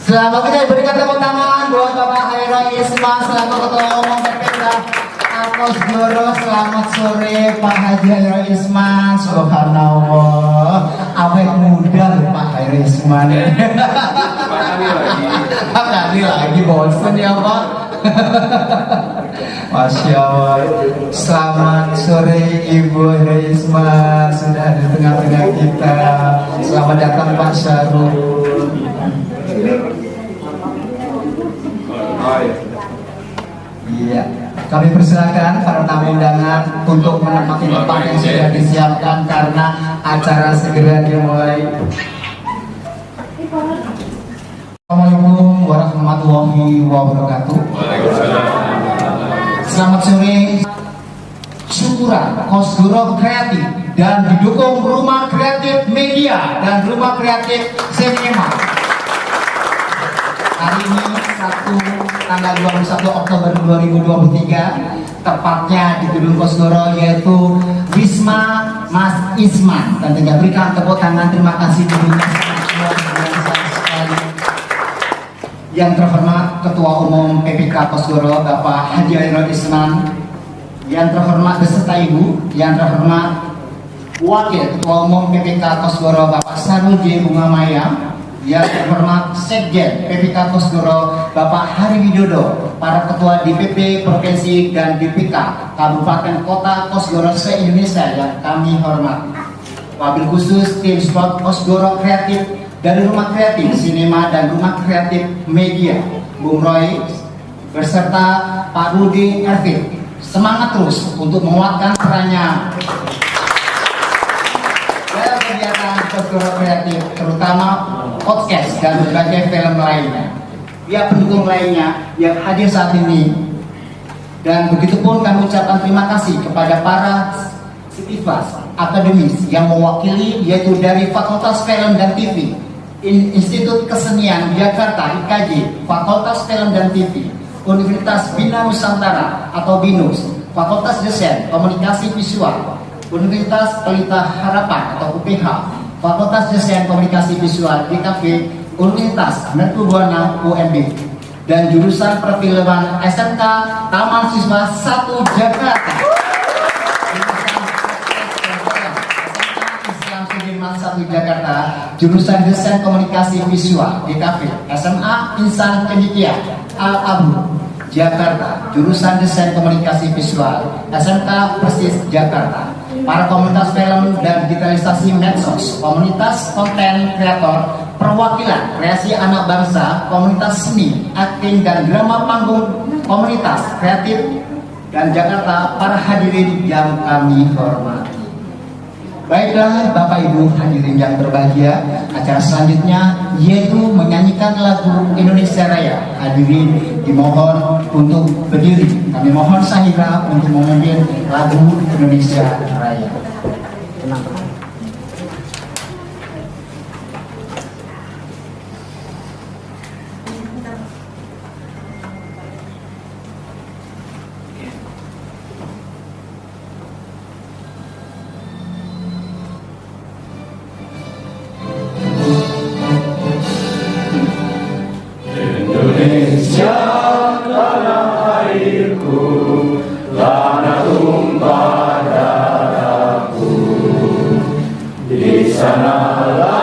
Selamat kita berikan tepuk tangan buat Bapak Hairul Isman selaku Ketua Umum PPK Kosgoro. Selamat sore Pak Haji Hairul Isman. Subhanallah, awet muda Pak Hairul Isman. Kali lagi bosan ya Pak. Masya Allah. Selamat sore Ibu Hairul Isman, sudah di tengah-tengah kita. Selamat datang Pak Syarul. Iya, kami persilakan para tamu undangan untuk menempati tempat yang sudah disiapkan karena acara segera dimulai. Assalamualaikum warahmatullahi wabarakatuh. Selamat sore. Syukuran Kosgoro Kreatif dan didukung Rumah Kreatif Media dan Rumah Kreatif Sinema. Hari ini Sabtu tanggal 21 Oktober 2023, tepatnya di Gedung Kosgoro, yaitu Wisma Mas Isman. Tentunya berikan tepuk tangan terima kasih dulu yang terhormat Ketua Umum PPK Kosgoro Bapak Haji Hairul Isman, yang terhormat beserta Ibu, yang terhormat Wakil Ketua Umum PPK Kosgoro Bapak Sarul J. Bunga Maya, yang terhormat Sekjen PPK Kosgoro Bapak Hari Widodo, para ketua DPP Provinsi dan DPK Kabupaten Kota Kosgoro se-Indonesia yang kami hormati. Wabil khusus tim sport Kosgoro Kreatif dari Rumah Kreatif Sinema dan Rumah Kreatif Media, Bung Roy beserta Pak Rudi Ervin. Semangat terus untuk menguatkan perannya dalam kegiatan Kosgoro Kreatif, terutama podcast dan berbagai film lainnya. Pihak pendukung lainnya yang hadir saat ini, dan begitu pun kami ucapkan terima kasih kepada para sitifas akademis yang mewakili, yaitu dari Fakultas Film dan TV, Institut Kesenian Jakarta IKJ, Fakultas Film dan TV, Universitas Bina Nusantara atau BINUS, Fakultas Desain Komunikasi Visual, Universitas Pelita Harapan atau UPH, Fakultas Desain Komunikasi Visual DKV, Universitas Mercu Buana UNB, dan jurusan perfilman SMK Taman Siswa 1 Jakarta. Islam Sudirman 1 Jakarta, jurusan Desain Komunikasi Visual DKV, SMA Insan Pendidikan Al-Abu Jakarta, jurusan Desain Komunikasi Visual SMK Persis Jakarta. Para komunitas film dan digitalisasi medsos, komunitas konten kreator, perwakilan kreasi anak bangsa, komunitas seni, akting dan drama panggung, komunitas kreatif dan Jakarta, para hadirin yang kami hormati. Baiklah Bapak Ibu hadirin yang berbahagia, acara selanjutnya yaitu menyanyikan lagu Indonesia Raya. Hadirin dimohon untuk berdiri. Kami mohon sahira untuk memimpin lagu Indonesia Raya. Tenang. Indonesia tanah airku, tanah tumpah darahku. Di sanalah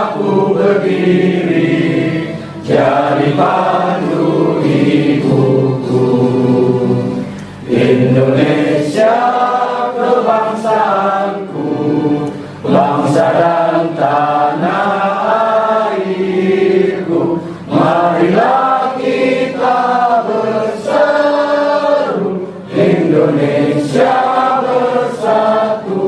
aku berdiri, jadi pandu hidupku. Indonesia kebangsaanku, bangsa dan tanah airku. Marilah kita berseru, Indonesia bersatu.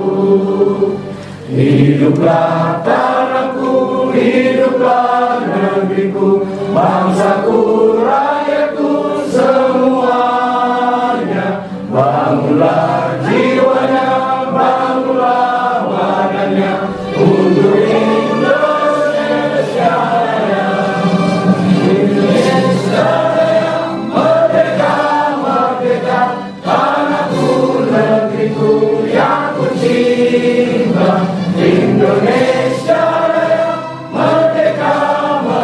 Hiduplah tanahku, hiduplah negeriku, bangsaku, rakyatku semuanya. Bangunlah jiwanya, bangunlah badannya untuk Indonesia. Indonesia merdeka, merdeka, tanahku, negeriku yang ku cinta. Indonesia merdeka, merdeka.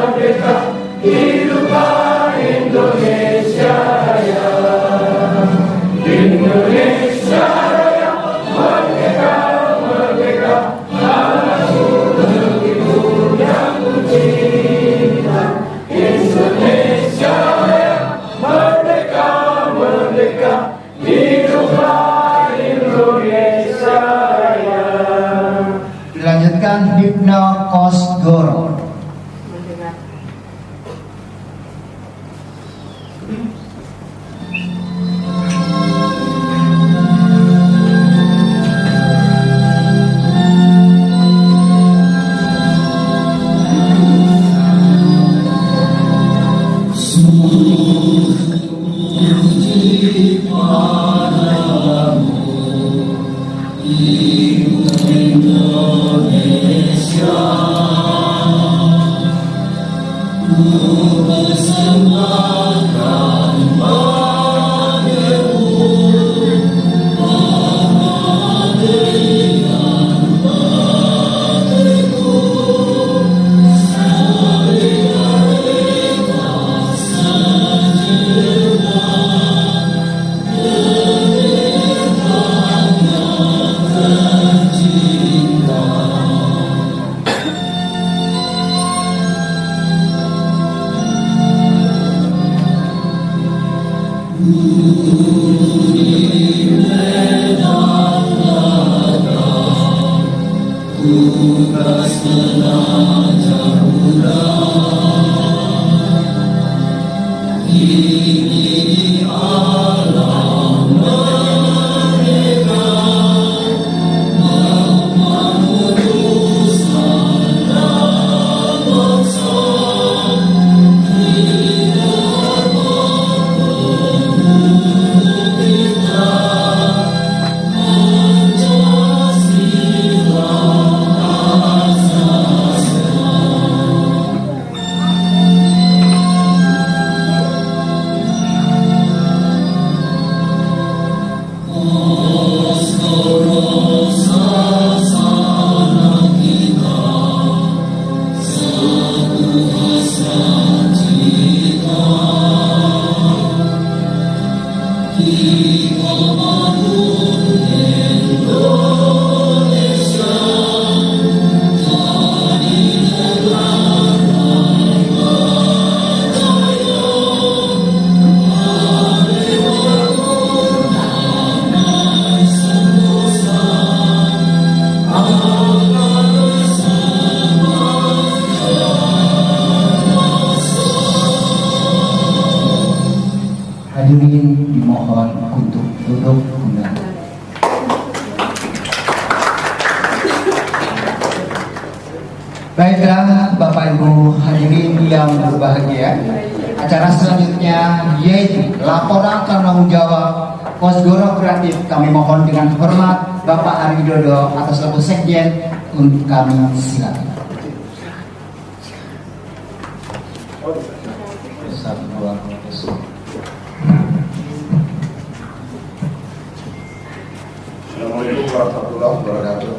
Hadirin dimohon untuk duduk kembali. Baiklah Bapak Ibu hadirin yang berbahagia, acara selanjutnya yaitu laporan tanggung jawab Kosgoro Kreatif. Kami mohon dengan hormat Bapak Ari Widodo atas selaku sekjen untuk kami silakan. Assalamualaikum warahmatullahi wabarakatuh.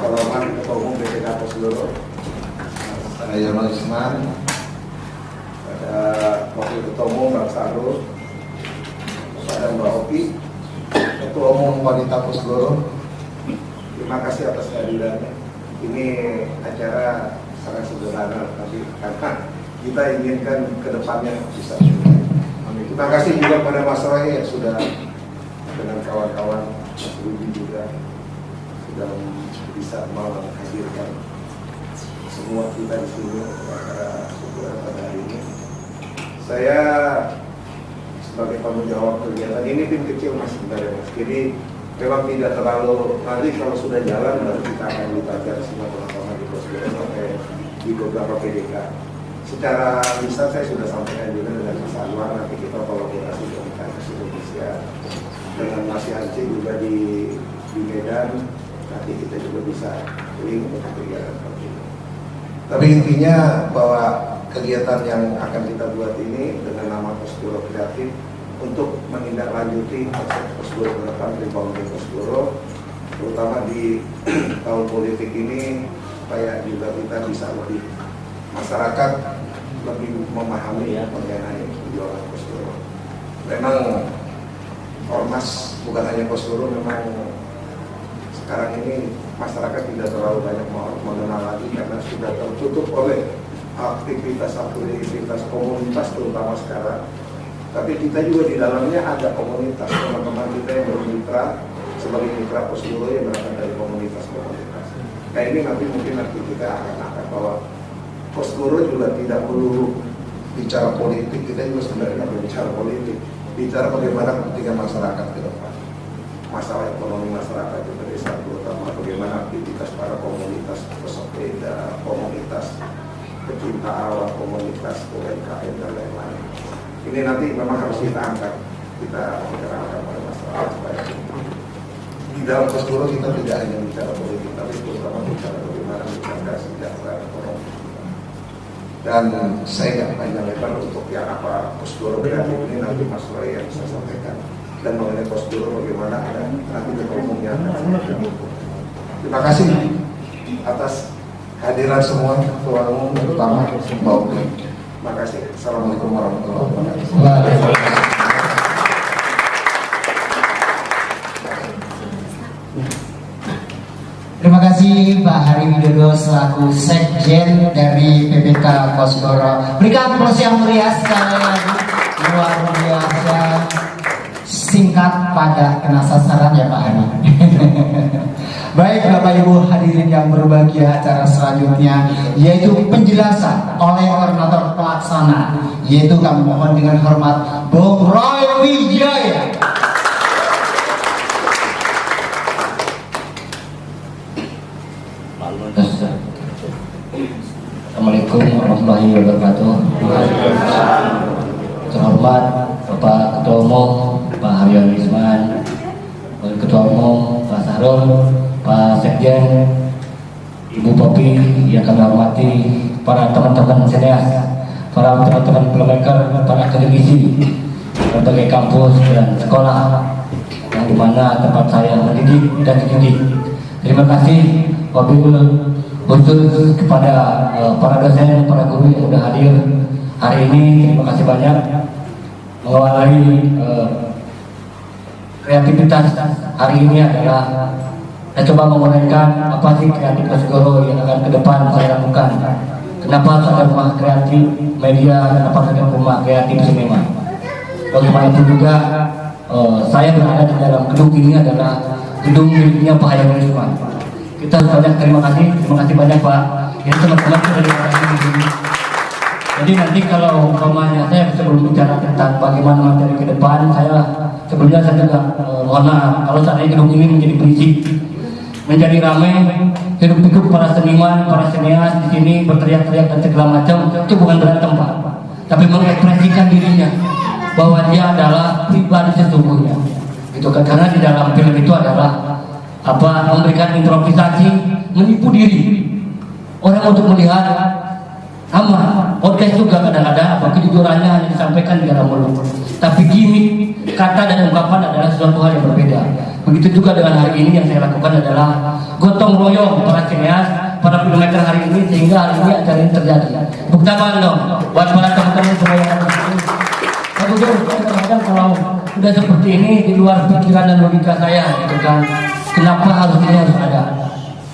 Kalaman Ketua Umum BPK Kosgoro, saya Yono Isman, ada Wakil Ketua Umum Bang Sarul, ada Mbak Opi, Ketua Umum Wanita Kosgoro. Terima kasih atas kehadirannya. Ini acara sangat sederhana, tapi karena kita inginkan ke depannya bisa. Terima kasih juga pada Mas Roy yang sudah dengan kawan-kawan Mas Rudi juga sudah bisa menghadirkan semua kita di sini pada hari ini. Saya sebagai tanggung jawab kegiatan ini tim kecil Mas sebenarnya Mas. Jadi memang tidak terlalu, nanti kalau sudah jalan baru kita akan ditajar semua teman-teman di Kosgoro sampai di beberapa PDK. Secara lisan saya sudah sampaikan juga dengan Mas Anwar, nanti kita kolaborasi dengan Kampus Indonesia, dengan Mas Yanci juga di Medan, nanti kita juga bisa link untuk kegiatan seperti ini. Tapi intinya bahwa kegiatan yang akan kita buat ini dengan nama Kosgoro Kreatif untuk menindaklanjuti konsep Kosgoro ke depan di Bangun Kosgoro, terutama di tahun politik ini, supaya juga kita bisa lebih masyarakat lebih memahami mengenai penjualan Kosgoro. Memang ormas bukan hanya Kosgoro, memang sekarang ini masyarakat tidak terlalu banyak mengenal lagi karena sudah tertutup oleh aktivitas komunitas terutama sekarang. Tapi kita juga di dalamnya ada komunitas, teman-teman kita yang bermitra sebagai mitra Kosgoro yang berasal dari komunitas-komunitas. Nah ini nanti kita akan angkat bahwa Kosgoro juga tidak perlu bicara politik, kita juga sebenarnya berbicara politik, bicara bagaimana kepentingan masyarakat ke depan, masalah ekonomi masyarakat di desa, terutama bagaimana aktivitas para komunitas pesepeda, komunitas pecinta alam, komunitas UMKM dan lain-lain. Ini nanti memang harus kita angkat, kita mengerahkan pada masyarakat supaya di dalam Kosgoro kita tidak hanya bicara politik, tapi terutama bicara bagaimana menjaga kesejahteraan ekonomi. Dan saya nggak panjang lebar untuk yang apa prosedur kreatif ini nanti Mas Roy yang saya sampaikan, dan mengenai prosedur bagaimana nanti ketua umumnya. Terima kasih atas hadiran semua ketua umum, terutama Mbak Oki. Terima kasih. Assalamualaikum warahmatullahi wabarakatuh. Terima kasih Pak Hari Widodo selaku Sekjen dari PPK Kosgoro. Berikan aplaus yang meriah sekali lagi. Luar biasa, singkat padat, kena sasaran ya Pak Hari. Baik Bapak Ibu hadirin yang berbahagia, acara selanjutnya yaitu penjelasan oleh koordinator pelaksana, yaitu kami mohon dengan hormat Bung Roy Wijaya. Assalamualaikum warahmatullahi wabarakatuh. Terhormat Bapak Ketua Umum Pak Haryono Isman, Ketua Umum Pak Sahrul, Pak Sekjen, Ibu Popi yang kami hormati, para teman-teman senias, para teman-teman filmmaker, para akademisi berbagai kampus dan sekolah yang dimana tempat saya mendidik dan dididik. Terima kasih wabil khusus kepada para dosen, para guru yang sudah hadir hari ini. Terima kasih banyak mengawali kreativitas hari ini adalah saya coba menguraikan apa sih kreatif Kosgoro yang akan ke depan saya lakukan. Kenapa ada rumah kreatif media, kenapa ada rumah kreatif sinema. Bagaimana itu juga saya berada di dalam gedung ini adalah gedung miliknya Pak Haryono Isman. Kita banyak terima kasih banyak Pak. Ini teman-teman sudah diharapkan di sini. Jadi nanti kalau umpamanya saya sebelum bicara tentang bagaimana materi ke depan, sebelumnya saya juga mohon maaf kalau saatnya gedung ini menjadi berisik, menjadi ramai, hidup-pikuk para seniman, para senias di sini berteriak-teriak dan segala macam. Itu bukan berantem Pak, tapi mengekspresikan dirinya bahwa dia adalah pribadi sesungguhnya. Gitu kan, karena di dalam film itu adalah memberikan improvisasi, menipu diri orang untuk melihat sama podcast juga kadang-kadang kejujurannya hanya disampaikan di dalam mulut, tapi gimmick, kata dan ungkapan adalah sesuatu hal yang berbeda. Begitu juga dengan hari ini yang saya lakukan adalah gotong royong para senias, para filmmaker hari ini, sehingga hari ini acara ini terjadi. Tepuk tangan dong buat para teman-teman semua yang ada di sini. Kadang-kadang kalau sudah seperti ini di luar pikiran dan logika saya, gitu kan. Kenapa harus ada,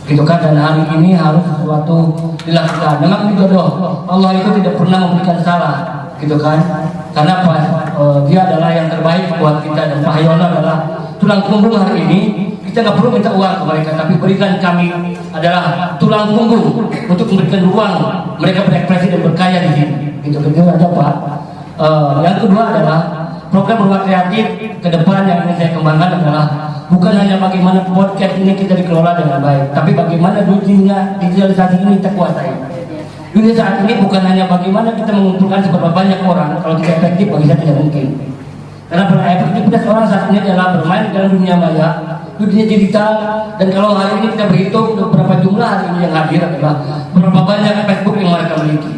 gitu kan? Dan hari ini harus sesuatu dilakukan. Memang jodoh Allah itu tidak pernah memberikan salah, gitu kan? Karena dia adalah yang terbaik buat kita, dan Pak Haryono adalah tulang punggung hari ini. Kita nggak perlu minta uang ke mereka, tapi berikan kami adalah tulang punggung untuk memberikan ruang mereka berekspresi dan berkarya di sini. Gitu aja Pak. Yang kedua adalah program rumah kreatif ke depan yang ingin saya kembangkan adalah bukan hanya bagaimana podcast ini kita dikelola dengan baik, tapi bagaimana dunia digitalisasi ini kita kuasai. Dunia saat ini bukan hanya bagaimana kita mengumpulkan seberapa banyak orang, kalau tidak efektif bagi saya tidak mungkin. Karena efektivitas orang saat ini adalah bermain dalam dunia maya, dunia digital, dan kalau hari ini kita berhitung berapa jumlah hari ini yang hadir adalah berapa banyak Facebook yang mereka miliki,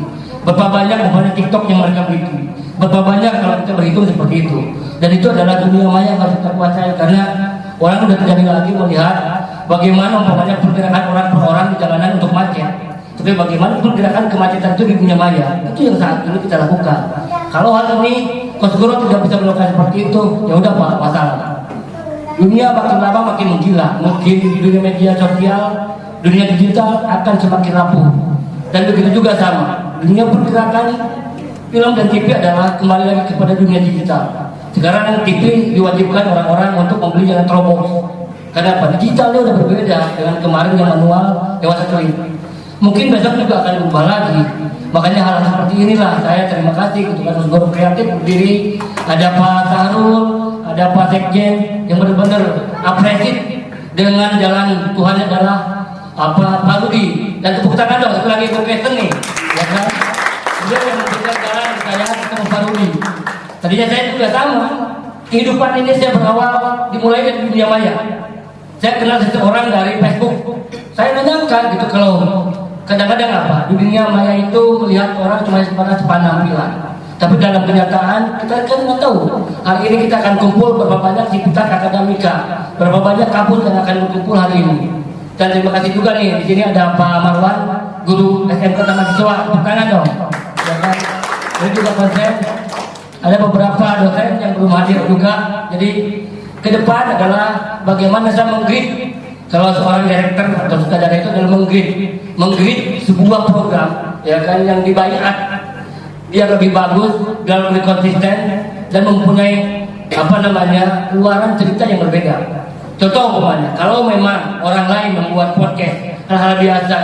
berapa banyak TikTok yang mereka miliki, berapa banyak kalau kita berhitung seperti itu. Dan itu adalah dunia maya yang harus kita kuasai, karena orang sudah tidak lagi melihat bagaimana umpamanya pergerakan orang per orang di jalanan untuk macet, tapi bagaimana pergerakan kemacetan itu di dunia maya. Itu yang saat ini kita lakukan. Kalau hal ini Kosgoro tidak bisa melakukan seperti itu, ya udah Pak, masalah. Dunia makin lama makin menggila, mungkin di dunia media sosial, dunia digital akan semakin rapuh. Dan begitu juga sama, dunia pergerakan film dan TV adalah kembali lagi kepada dunia digital. Sekarang TV diwajibkan orang-orang untuk membeli jangan terobos. Karena apa? Digitalnya udah berbeda dengan kemarin yang manual lewat satelit. Mungkin besok juga akan berubah lagi. Makanya hal seperti inilah saya terima kasih kepada Kosgoro Kreatif berdiri, ada Pak Sahrul, ada Pak Sekjen yang benar-benar apresiat dengan jalan Tuhan adalah Pak Rudi, dan tepuk tangan dong satu lagi untuk Kristen nih, ya kan? Dia yang memberikan jalan saya ketemu Pak Rudi. Tadinya saya juga sama. Kehidupan ini saya berawal dimulai dari dunia maya. Saya kenal seseorang dari Facebook. Saya nanyakan gitu, kadang-kadang apa? Di dunia maya itu melihat orang cuma sebatas penampilan. Tapi dalam kenyataan kita kan nggak tahu. Hari ini kita akan kumpul berapa banyak sivitas akademika, berapa banyak kampus yang akan berkumpul hari ini. Dan terima kasih juga nih, di sini ada Pak Marwan, guru SMK Taman Siswa. Tepuk tangan dong. Ya kan? Ini juga konsen. Ada beberapa dosen yang belum hadir juga. Jadi ke depan adalah bagaimana saya meng-grid. Kalau seorang direktur atau sutradara itu adalah meng-grid sebuah program, ya kan, yang dibayar dia lebih bagus dan lebih konsisten dan mempunyai keluaran cerita yang berbeda. Contoh umpamanya, kalau memang orang lain membuat podcast hal-hal biasa,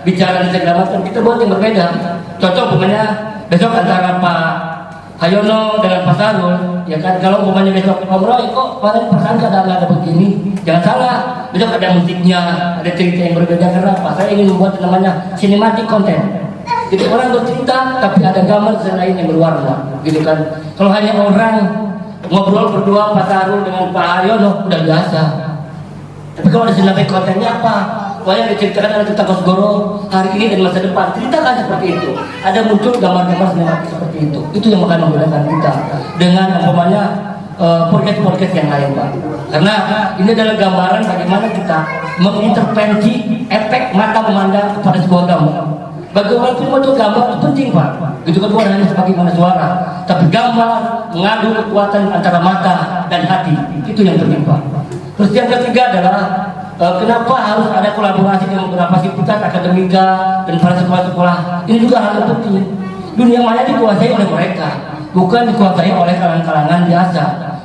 bicara dan segala macam, kita buat yang berbeda. Contoh umpamanya besok antara Pak Hayono dengan Pak Sarul, ya kan, kalau umpamanya besok Om Roy, kok kemarin perasaan ada begini, jangan salah, besok ada musiknya, ada cerita yang berbeda. Karena apa? Saya ingin membuat namanya cinematic content. Jadi orang bercerita tapi ada gambar selain yang berwarna, gitu kan. Kalau hanya orang ngobrol berdua Pak Sarul dengan Pak Haryono udah biasa. Tapi kalau ada sinematik kontennya apa? Yang diceritakan ada tentang Kosgoro hari ini dan masa depan. Ceritakan seperti itu. Ada muncul gambar-gambar sinematik seperti itu. Itu yang akan membedakan kita dengan umpamanya podcast yang lain, Pak. Karena ini adalah gambaran bagaimana kita mengintervensi efek mata memandang kepada sebuah gambar. Bagaimana film itu gambar itu penting, Pak. Itu kan bukan hanya sebagaimana suara, tapi gambar mengadu kekuatan antara mata dan hati. Itu yang penting, Pak. Terus yang ketiga adalah kenapa harus ada kolaborasi dengan beberapa sivitas akademika dan para sekolah-sekolah. Ini juga hal yang penting. Dunia maya dikuasai oleh mereka, bukan dikuasai oleh kalangan-kalangan biasa.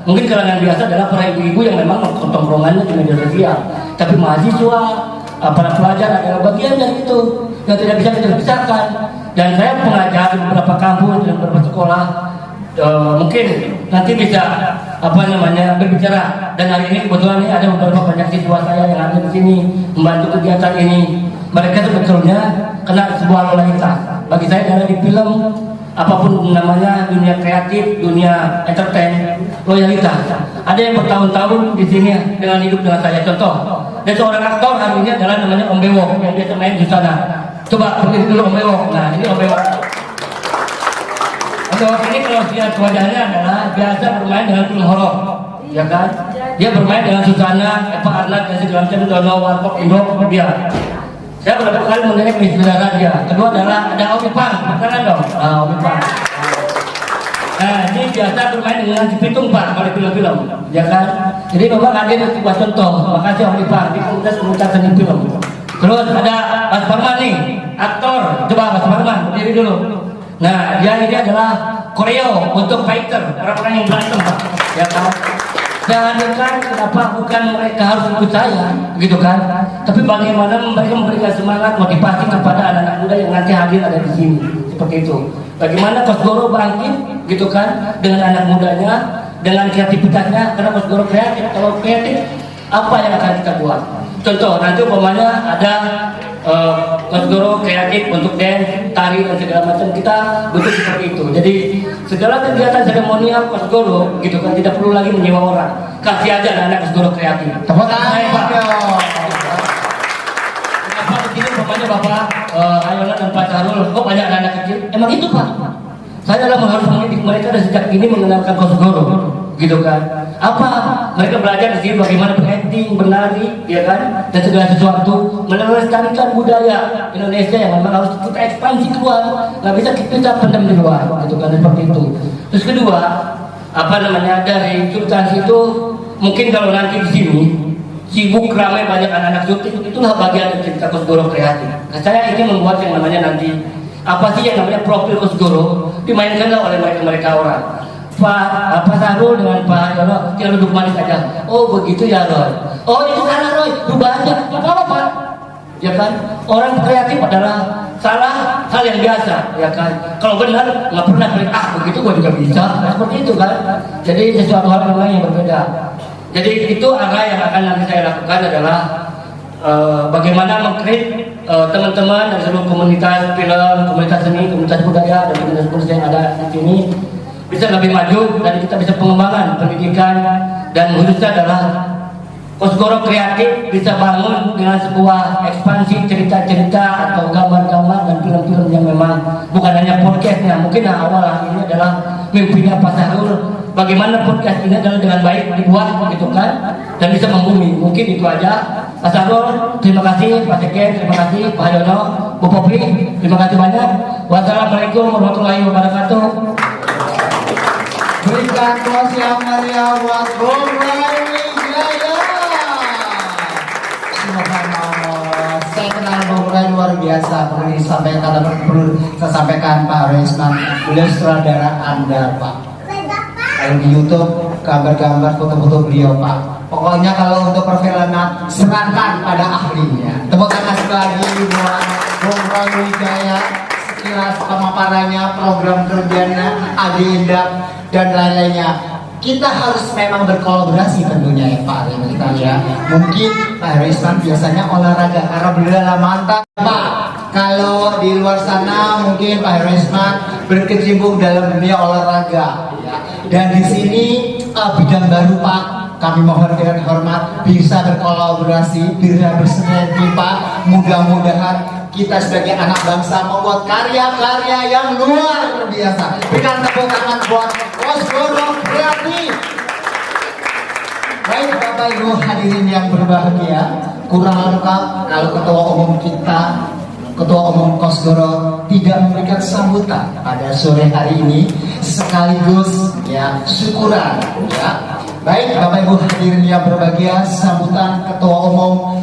Mungkin kalangan biasa adalah para ibu-ibu yang memang tongkrongannya di media sosial. Tapi mahasiswa, para pelajar adalah bagian dari itu yang tidak bisa dipisahkan. Dan saya pengajar di beberapa kampus dan beberapa sekolah, mungkin nanti bisa berbicara. Dan hari ini kebetulan ada beberapa banyak siswa saya yang ada di sini membantu kegiatan ini. Mereka sebetulnya kena sebuah loyalitas. Bagi saya adalah di film apapun namanya, dunia kreatif, dunia entertain, loyalitas. Ada yang bertahun-tahun di sini dengan hidup dengan saya. Contoh, ada seorang aktor hari ini adalah namanya Om Bewok yang biasa main di sana. Coba berdiri dulu Om Bewok. Nah, ini Om Bewok. Om Bewok ini kalau lihat wajahnya adalah biasa bermain dengan film horor, ya kan? Dia bermain dengan Susana, Eva Arnaz dan segala macam, Dono, Warkop, Indo, dia. Saya beberapa kali mengenai saudara dia. Kedua adalah ada Om Ipang, bukan dong? Om Ipang. Nah, ini biasa bermain dengan si Pitung, Pak, kalau film-film, ya kan? Jadi memang ada sebuah contoh. Makasih Om Ipang di komunitas seni film. Terus ada Mas Farman nih, aktor. Coba Mas Farman berdiri dulu. Nah, dia ini adalah koreo untuk fighter, orang-orang yang berantem, Pak, ya kan? Jangan dekat, kenapa bukan mereka harus ikut saya, gitu kan? Tapi bagaimana mereka memberikan semangat, motivasi kepada anak-anak muda yang nanti hadir ada di sini, seperti itu. Bagaimana Kosgoro bangkit, gitu kan? Dengan anak mudanya, dengan kreativitasnya, karena Kosgoro kreatif. Kalau kreatif, apa yang akan kita buat? Contoh, nanti umpamanya ada Kosgoro kreatif untuk dance, tari dan segala macam, kita butuh seperti itu. Jadi segala kegiatan seremonial Kosgoro, gitu kan, tidak perlu lagi menyewa orang. Kasih aja anak-anak Kosgoro kreatif. Tepuk tangan, Pak. Kenapa di sini umpamanya Bapak Hayono dan Pak Sarul, kok banyak anak kecil? Emang itu, Pak. Saya adalah harus mendidik mereka dari sejak ini mengenalkan Kosgoro, gitu kan. Apa mereka belajar di sini bagaimana berakting, menari, ya kan, dan segala sesuatu, melestarikan budaya Indonesia yang memang harus kita ekspansi keluar, nggak bisa kita pendam di luar, gitu kan, seperti itu. Terus kedua, dari substansi itu, mungkin kalau nanti di sini sibuk ramai banyak anak-anak syuting, itulah bagian dari cerita Kosgoro kreatif. Nah, saya ingin membuat yang namanya nanti apa sih yang namanya profil Kosgoro dimainkanlah oleh mereka orang. Pak Sarul dengan Pak Yono kita duduk manis aja. Oh begitu ya Roy. Oh itu salah Roy, rubah aja. Gak apa-apa Pak. Ya kan? Orang kreatif adalah salah hal yang biasa, ya kan? Kalau benar nggak pernah beli begitu gua juga bisa. Nah, seperti itu kan? Jadi sesuatu hal yang berbeda. Jadi itu arah yang akan nanti saya lakukan adalah bagaimana mengkreat teman-teman dari seluruh komunitas film, komunitas seni, komunitas budaya dan komunitas yang ada di sini bisa lebih maju dan kita bisa pengembangan pendidikan dan khususnya adalah Kosgoro kreatif bisa bangun dengan sebuah ekspansi cerita-cerita atau gambar-gambar dan film-film yang memang bukan hanya podcastnya. Mungkin awal ini adalah mimpinya Pak Sahrul, bagaimana podcast ini adalah dengan baik dibuat gitu kan, dan bisa membumi. Mungkin itu aja. Pak Sahrul, terima kasih. Pak Seken, terima kasih. Pak Yono, Bu Popi, terima kasih banyak. Wassalamualaikum warahmatullahi wabarakatuh. Berikan aplaus yang meriah buat Bung Rai Wijaya. Subhanallah, saya kenal Bung Rai luar biasa. Perlu disampaikan, perlu saya sampaikan Pak Resman, beliau sutradara Anda Pak. Kalau di YouTube gambar-gambar foto-foto beliau Pak. Pokoknya kalau untuk perfilman serahkan pada ahlinya. Tepuk tangan sekali lagi buat Bung Rai Wijaya. Sekilas pemaparannya, program kerjanya, agenda dan lain-lainnya. Kita harus memang berkolaborasi tentunya ya Pak Reman ya. Mungkin Pak Risman biasanya olahraga karena beliau mantap Pak. Kalau di luar sana mungkin Pak Risman berkecimpung dalam dunia olahraga ya. Dan di sini bidang baru Pak. Kami mohon dengan hormat bisa berkolaborasi, bisa bersinergi Pak. Mudah-mudahan kita sebagai anak bangsa membuat karya-karya yang luar biasa. Berikan tepuk tangan buat Kosgoro Kreatif. Baik Bapak Ibu hadirin yang berbahagia, kurang lengkap kalau Ketua Umum kita, Ketua Umum Kosgoro tidak memberikan sambutan pada sore hari ini, sekaligus ya syukuran ya. Baik Bapak Ibu hadirin yang berbahagia, sambutan Ketua Umum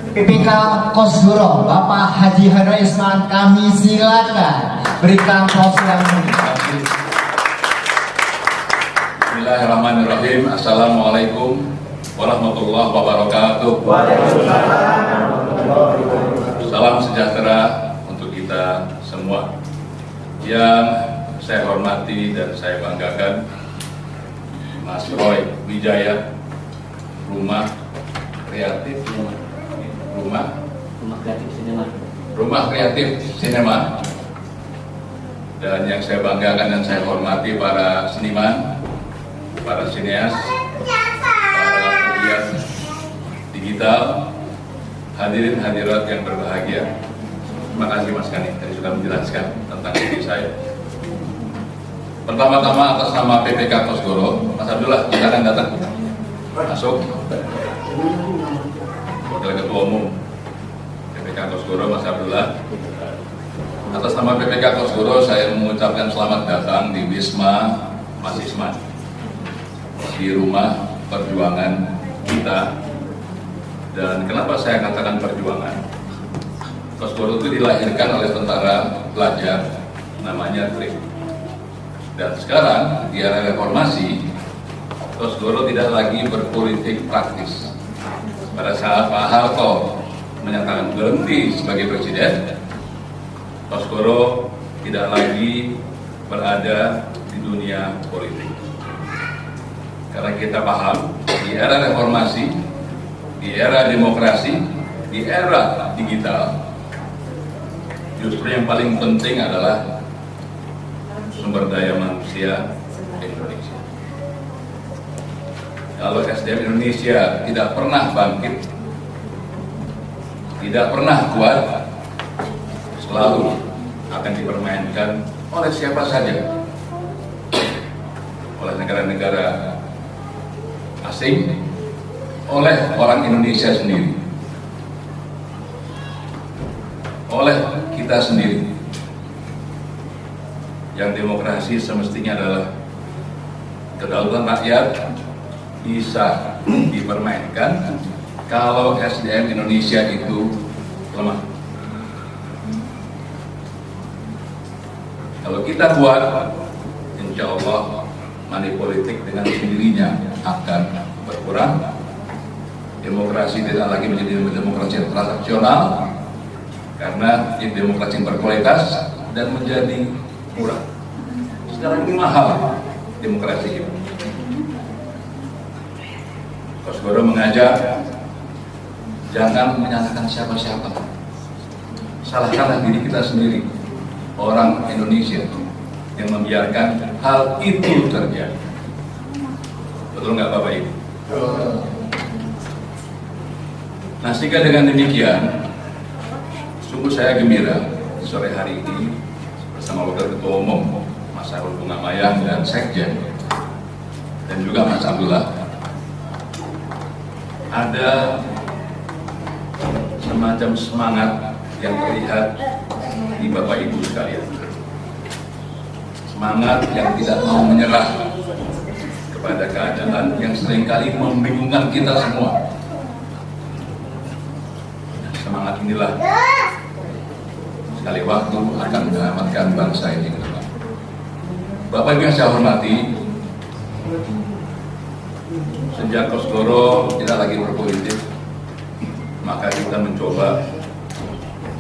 PPK Kosgoro Bapak Haji Hendra Isman, kami silakan berikan aplaus yang meriah. Bismillahirrahmanirrahim. Assalamualaikum warahmatullahi wabarakatuh. Salam sejahtera untuk kita semua. Yang saya hormati dan saya banggakan, Mas Roy Wijaya, Rumah Kreatif Sinema. Dan yang saya banggakan dan saya hormati para seniman, para sineas, para pegiat digital, hadirin hadirat yang berbahagia. Terima kasih Mas Kani yang sudah menjelaskan tentang diri saya. Pertama-tama atas nama PPK Kosgoro, Mas Abdullah, silakan datang. Masuk. Wakil Ketua Umum PPK Kosgoro, Mas Abdullah. Atas nama PPK Kosgoro, saya mengucapkan selamat datang di Wisma Mas Isman, di rumah perjuangan kita. Dan kenapa saya katakan perjuangan? Kosgoro itu dilahirkan oleh tentara pelajar, namanya TRIP. Dan sekarang di era reformasi, Kosgoro tidak lagi berpolitik praktis. Pada saat Pak Harto menyatakan berhenti sebagai presiden, Kosgoro tidak lagi berada di dunia politik. Karena kita paham, di era reformasi, di era demokrasi, di era digital, justru yang paling penting adalah sumber daya manusia Indonesia. Kalau SDM Indonesia tidak pernah bangkit, tidak pernah kuat, selalu akan dipermainkan oleh siapa saja, oleh negara-negara asing, oleh orang Indonesia sendiri, oleh kita sendiri. Yang demokrasi semestinya adalah kedaulatan rakyat bisa dipermainkan kalau SDM Indonesia itu lemah. Kalau kita buat, insya Allah money politik dengan sendirinya akan berkurang. Demokrasi tidak lagi menjadi demokrasi yang transaksional, karena demokrasi yang berkualitas dan menjadi murah. Sekarang ini mahal demokrasi itu. Kosgoro mengajak jangan menyalahkan siapa-siapa. Salahkanlah diri kita sendiri, orang Indonesia yang membiarkan hal itu terjadi. Betul nggak Bapak Ibu? Nah, sehingga dengan demikian, sungguh saya gembira sore hari ini bersama Wakil Ketua Umum Mas Sarul Bunga Mayang dan Sekjen dan juga Mas Abdullah, ada semacam semangat yang terlihat di Bapak Ibu sekalian. Semangat yang tidak mau menyerah kepada keadaan yang seringkali membingungkan kita semua. Semangat inilah sekali waktu akan menyelamatkan bangsa ini ke depan. Bapak Ibu yang saya hormati, sejak Kosgoro tidak lagi berpolitik, maka kita mencoba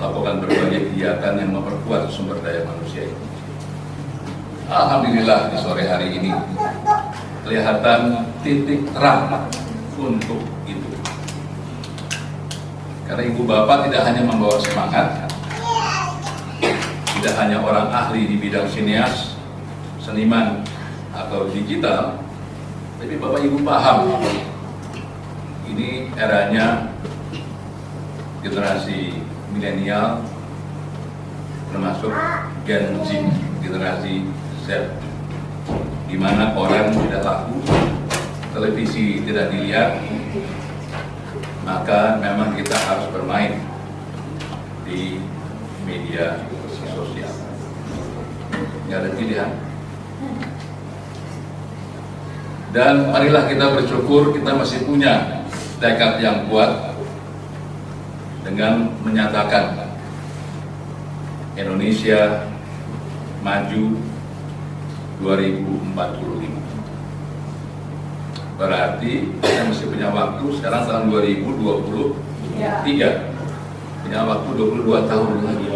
melakukan berbagai kegiatan yang memperkuat sumber daya manusia ini. Alhamdulillah di sore hari ini kelihatan titik terang untuk itu. Karena Ibu Bapak tidak hanya membawa semangat, tidak hanya orang ahli di bidang sinias, seniman, atau digital, tapi Bapak Ibu paham ini eranya generasi milenial, termasuk Gen Z, generasi Z, di mana koran tidak laku, televisi tidak dilihat, maka memang kita harus bermain di media sosial. Nggak ada pilihan. Dan marilah kita bersyukur kita masih punya tekad yang kuat dengan menyatakan Indonesia maju 2045. Berarti kita masih punya waktu, sekarang tahun 2023, punya waktu 22 tahun lagi.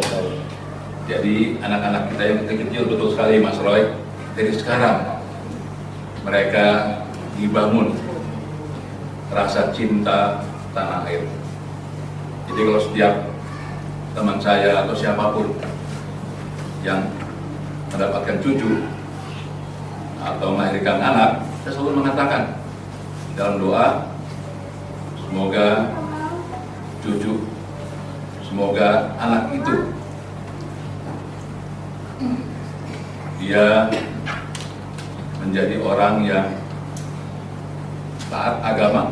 Jadi anak-anak kita yang kecil betul sekali Mas Roy, dari sekarang mereka dibangun rasa cinta tanah air. Jadi kalau setiap teman saya atau siapapun yang mendapatkan cucu atau melahirkan anak, saya selalu mengatakan dalam doa, semoga cucu, semoga anak itu dia menjadi orang yang taat agama.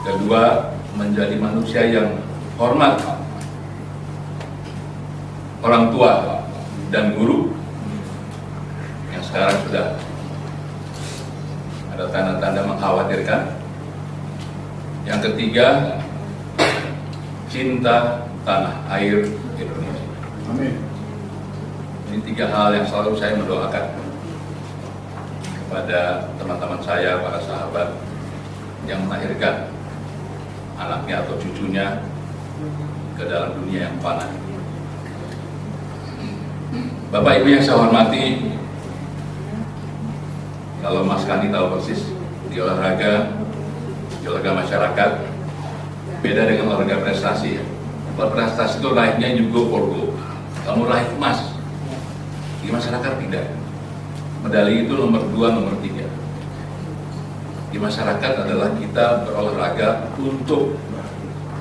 Kedua, menjadi manusia yang hormat orang tua dan guru yang sekarang sudah ada tanda-tanda mengkhawatirkan. Yang ketiga, cinta tanah air Indonesia. Amin. Ini tiga hal yang selalu saya mendoakan kepada teman-teman saya, para sahabat yang melahirkan anaknya atau cucunya ke dalam dunia yang fana. Bapak Ibu yang saya hormati, kalau Mas Kandi tahu persis, di olahraga masyarakat beda dengan olahraga prestasi. Kalau prestasi itu raihnya juga porgo, kamu raih emas. Di masyarakat tidak. Medali itu nomor 2, nomor 3. Di masyarakat adalah kita berolahraga untuk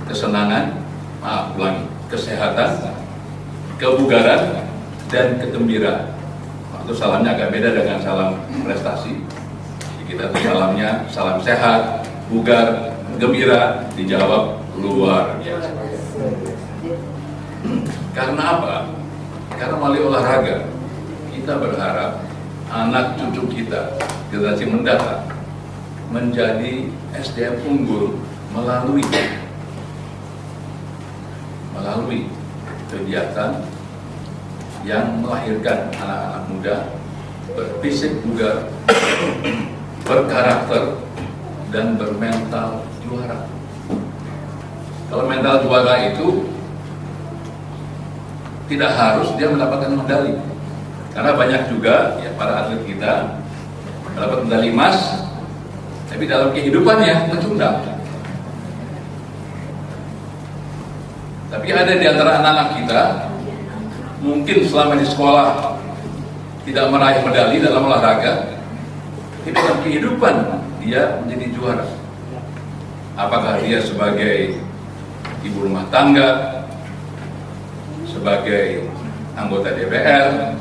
kesenangan, kesehatan, kebugaran, dan kegembiraan. Itu salamnya agak beda dengan salam prestasi. Kita itu salamnya salam sehat, bugar, gembira, dijawab luar biasa. Karena apa? Karena melalui olahraga kita berharap anak cucu kita, generasi mendatang, menjadi SDM unggul melalui kegiatan yang melahirkan anak-anak muda berfisik bugar, berkarakter, dan bermental juara. Kalau mental juara itu tidak harus dia mendapatkan medali, karena banyak juga ya para atlet kita mendapat medali emas, tapi dalam kehidupannya pecundang. Tapi ada di antara anak-anak kita mungkin selama di sekolah tidak meraih medali dalam olahraga, tapi dalam kehidupan dia menjadi juara. apakah dia sebagai ibu rumah tangga, sebagai anggota DPR,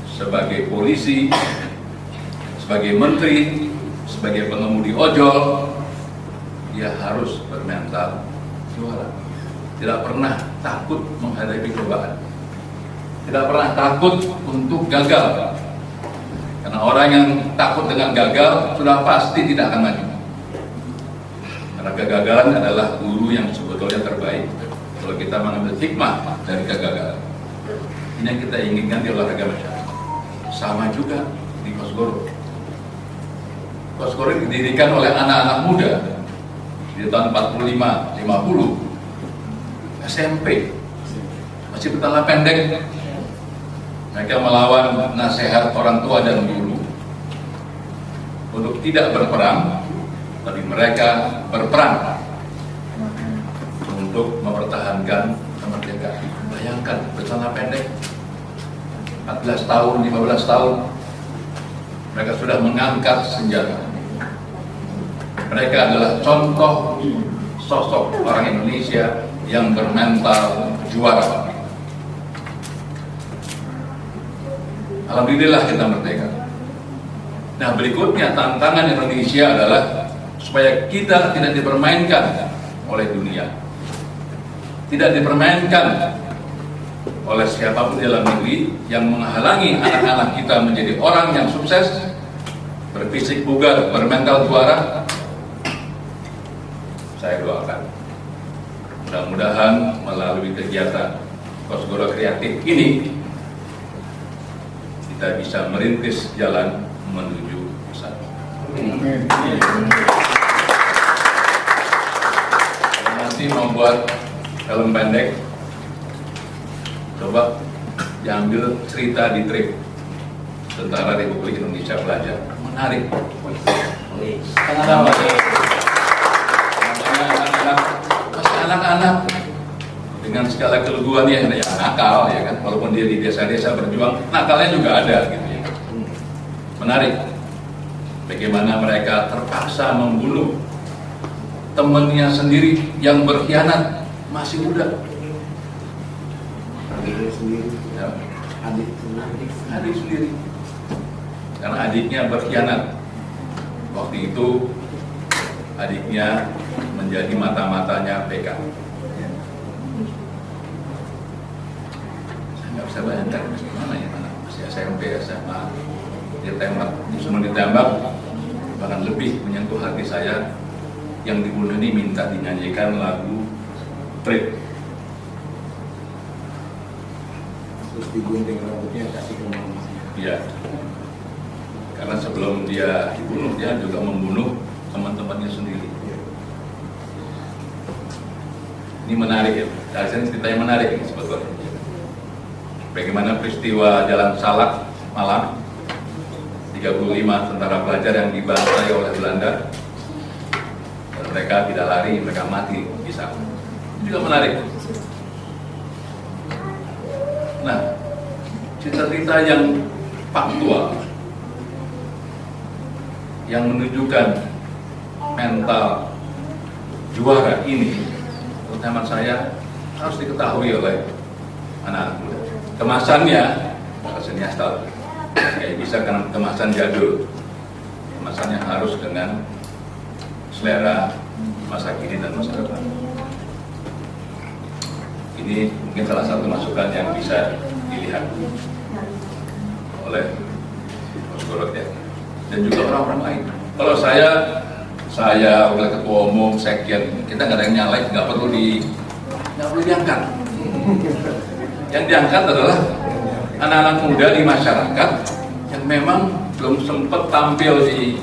sebagai polisi, sebagai menteri, sebagai pengemudi ojol, dia harus bermental juara. Tidak pernah takut menghadapi cobaan, tidak pernah takut untuk gagal. Karena orang yang takut dengan gagal sudah pasti tidak akan maju. Karena kegagalan adalah guru yang sebetulnya terbaik kalau kita mengambil hikmah dari kegagalan. Ini yang kita inginkan di olahraga masyarakat. Sama juga di Kosgoro. Kosgoro didirikan oleh anak-anak muda di tahun 45-50, SMP, masih bertala pendek. Mereka melawan nasihat orang tua dan guru untuk tidak berperang, tapi mereka berperang untuk mempertahankan kemerdekaan. Bayangkan, bercelana pendek 14 tahun, 15 tahun mereka sudah mengangkat senjata. Mereka adalah contoh sosok orang Indonesia yang bermental juara. Alhamdulillah kita merdeka. Nah, berikutnya tantangan Indonesia adalah supaya kita tidak dipermainkan oleh dunia, tidak dipermainkan oleh siapapun di dalam negeri yang menghalangi anak-anak kita menjadi orang yang sukses, berfisik bugar, bermental juara. Saya doakan mudah-mudahan melalui kegiatan Kosgoro Kreatif ini kita bisa merintis jalan menuju sana. Kalau nanti mau buat film pendek, coba diambil cerita di trip Tentara Republik Indonesia Pelajar. Menarik. Masih anak-anak dengan segala keluguannya, ya nakal ya kan, walaupun dia di desa-desa berjuang, nakalnya juga ada gitu ya. Menarik. Bagaimana mereka terpaksa membunuh temannya sendiri yang berkhianat masih muda. Ya. Adik sendiri. Karena adiknya berkhianat. Waktu itu adiknya menjadi mata-matanya PK. Saya nggak bisa bayangkan gimana ya, masih SMP, SMA, dia tembak, semua ditembak, bahkan lebih menyentuh hati saya. Yang dibunuh ini minta dinyanyikan lagu Trip. Terus digunting rambutnya, kasih ke mama. Iya. Karena sebelum dia dibunuh, dia juga membunuh teman-temannya sendiri. Ini menarik ya, dari sini cerita yang menarik ini sebetulnya. Bagaimana peristiwa Jalan Salak malam 35 tentara pelajar yang dibantai oleh Belanda, dan mereka tidak lari, mereka mati di sana. Itu juga menarik. Nah, cerita-cerita yang faktual yang menunjukkan mental juara ini, terutama saya, harus diketahui oleh anak-anak muda. Kemasannya, senias tahu, kayak bisa karena kemasan jadul. Kemasannya harus dengan selera masa kini dan masa depan. Ini mungkin salah satu masukan yang bisa dilihat oleh Kosgoro ya, dan juga orang-orang lain. Kalau saya wakil ketua umum, sekjen, kita nggak ada yang nyalek, nggak perlu diangkat. Yang diangkat adalah anak-anak muda di masyarakat yang memang belum sempat tampil di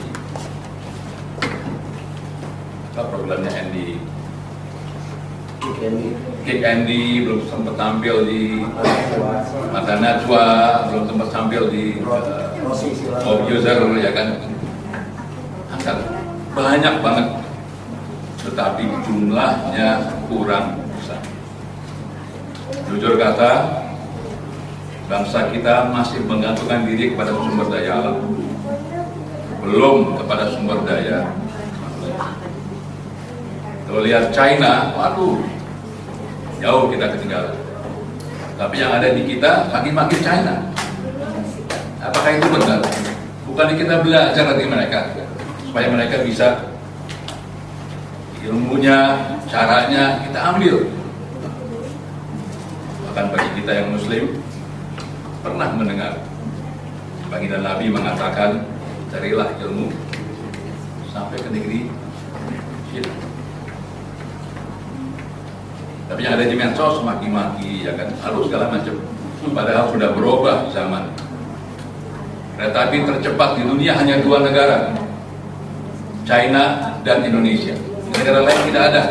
programnya Andy, Kick Andy, belum sempat tampil di Mata Najwa, belum sempat tampil di Bob User ya kan. Angkat banyak banget, tetapi jumlahnya kurang besar. Jujur kata, bangsa kita masih menggantungkan diri kepada sumber daya alam, belum kepada sumber daya manusia. Kalau lihat China, waduh, jauh kita ketinggalan. Tapi yang ada di kita maki-maki China. Apakah itu benar? Bukan kita belajar dari mereka supaya mereka bisa ilmunya, caranya kita ambil. Bahkan bagi kita yang Muslim pernah mendengar baginda Nabi mengatakan, carilah ilmu sampai ke negeri China. Tapi yang ada di medsos maki-maki, ya kan, harus segala macam. Padahal sudah berubah zaman. Kereta api tercepat di dunia hanya 2 negara, China dan Indonesia. Negara lain tidak ada.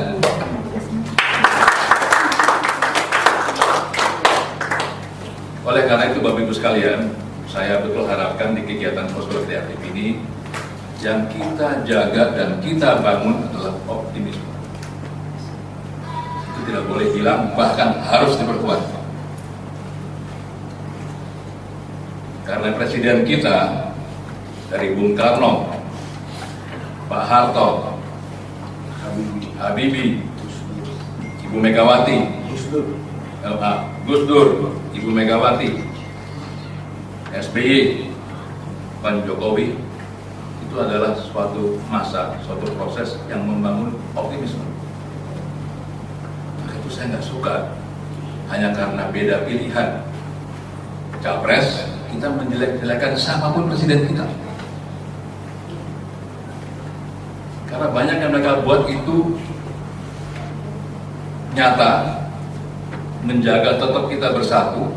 Oleh karena itu, Bapak Ibu sekalian, saya betul harapkan di kegiatan Kosgoro Kreatif ini yang kita jaga dan kita bangun adalah optimisme. Itu tidak boleh hilang, bahkan harus diperkuat. Karena presiden kita dari Bung Karno, Pak Harto, Habibie, Ibu Megawati, Gus Dur, Ibu Megawati, SBY, Pak Jokowi, itu adalah suatu masa, suatu proses yang membangun optimisme. Maka itu saya nggak suka hanya karena beda pilihan capres kita menjelek-jelekan siapapun presiden kita. Karena banyak yang mereka buat itu nyata, menjaga tetap kita bersatu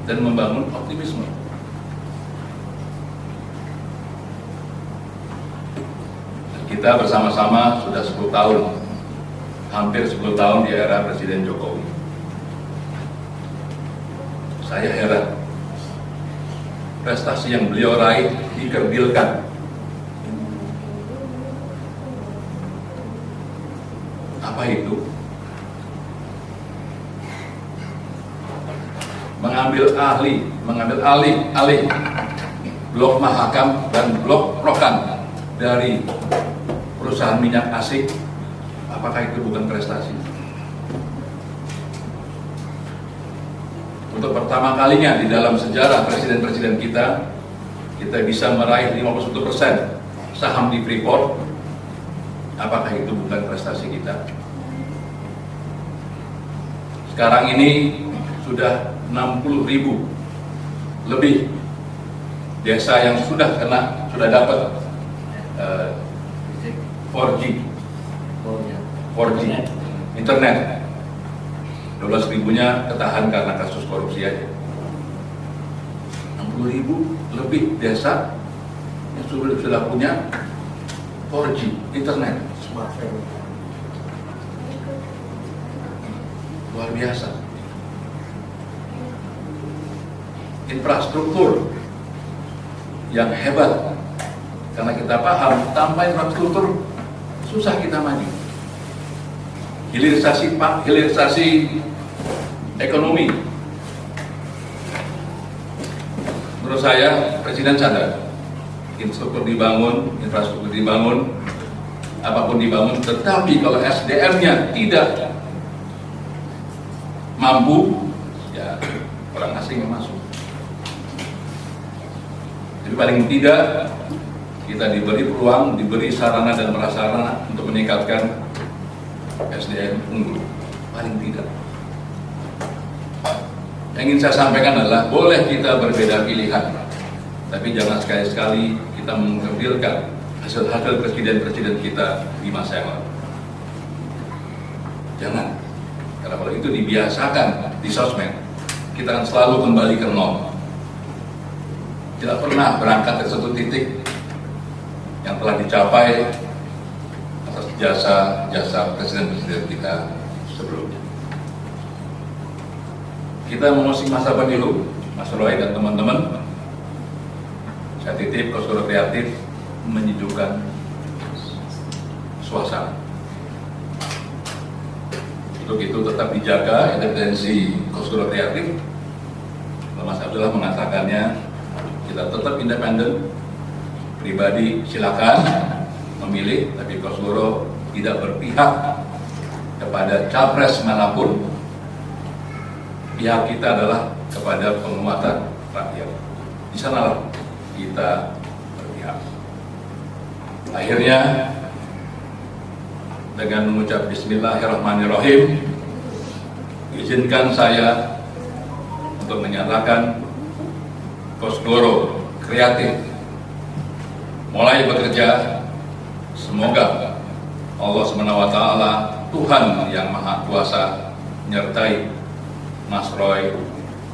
dan membangun optimisme. Dan kita bersama-sama sudah 10 tahun, hampir 10 tahun di era Presiden Jokowi. Saya heran, prestasi yang beliau raih dikerdilkan. Apa itu? Mengambil alih blok Mahakam dan blok Rokan dari perusahaan minyak asing. Apakah itu bukan prestasi? Untuk pertama kalinya di dalam sejarah presiden-presiden kita bisa meraih 51% saham di Freeport. Apakah itu bukan prestasi kita? Sekarang ini sudah 60.000 lebih desa yang sudah dapat 4G internet. 12.000-nya ketahan karena kasus korupsi aja. 60.000 lebih desa yang sudah punya 4G internet. Luar biasa. Infrastruktur yang hebat, karena kita paham tanpa infrastruktur susah kita maju. Hilirisasi ekonomi. Menurut saya presiden sadar, infrastruktur dibangun, apapun dibangun, tetapi kalau SDM-nya tidak mampu, ya orang asing yang masuk. Jadi paling tidak kita diberi peluang, diberi sarana dan prasarana untuk meningkatkan SDM unggul, paling tidak. Yang ingin saya sampaikan adalah boleh kita berbeda pilihan, tapi jangan sekali-sekali kita mengkerdilkan hasil-hasil presiden-presiden kita di masa yang lalu. Jangan, karena kalau itu dibiasakan di sosmed, kita akan selalu kembali ke nol. Tidak pernah berangkat dari satu titik yang telah dicapai atas jasa presiden-presiden kita sebelumnya. Kita memasuki masa pemilu, Mas Roy dan teman-teman. Saya titip Kosgoro Kreatif menyejukkan suasana. Untuk itu tetap dijaga independensi Kosgoro Kreatif. Mas Abdullah mengatakannya, kita tetap independen. Pribadi silakan memilih, tapi Kosgoro tidak berpihak kepada capres manapun, pihak kita adalah kepada penguatan rakyat. Di sanalah kita berpihak. Akhirnya, dengan mengucap Bismillahirrahmanirrahim, izinkan saya untuk menyatakan Kosgoro Kreatif mulai bekerja. Semoga Allah SWT, Tuhan yang Maha Kuasa, menyertai Mas Roy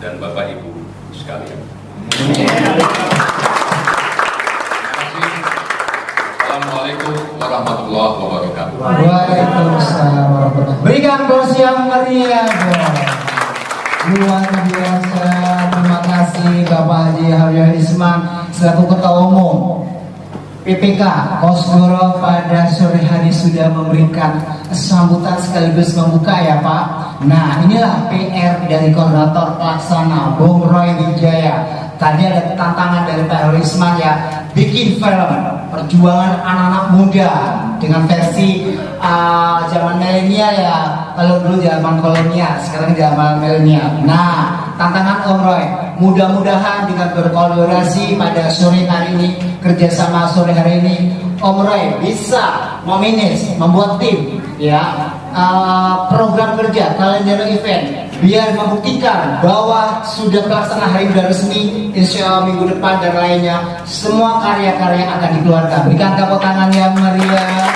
dan Bapak Ibu sekalian. Terima kasih. Assalamualaikum warahmatullahi wabarakatuh. Waalaikumsalam warahmatullahi wabarakatuh. Berikan aplaus yang meriah. Luar biasa. Terima kasih Bapak Haji Haryo Isman selaku Ketua Umum PPK Kosgoro pada sore hari sudah memberikan sambutan sekaligus membuka ya Pak. Nah, inilah PR dari koordinator pelaksana Bung Roy Wijaya. Tadi ada tantangan dari Pak Risman ya, bikin film perjuangan anak-anak muda dengan versi zaman milenial ya. Kalau dulu zaman kolonial, sekarang zaman milenial. Nah, tantangan Om Roy, mudah-mudahan dengan berkolaborasi pada sore hari ini, kerjasama sore hari ini, Om Roy bisa membuat tim ya, program kerja, kalender event, biar membuktikan bahwa sudah pelaksana hari sudah resmi. Insya Allah minggu depan dan lainnya semua karya-karya akan dikeluarkan. Berikan tepuk tangan yang meriah.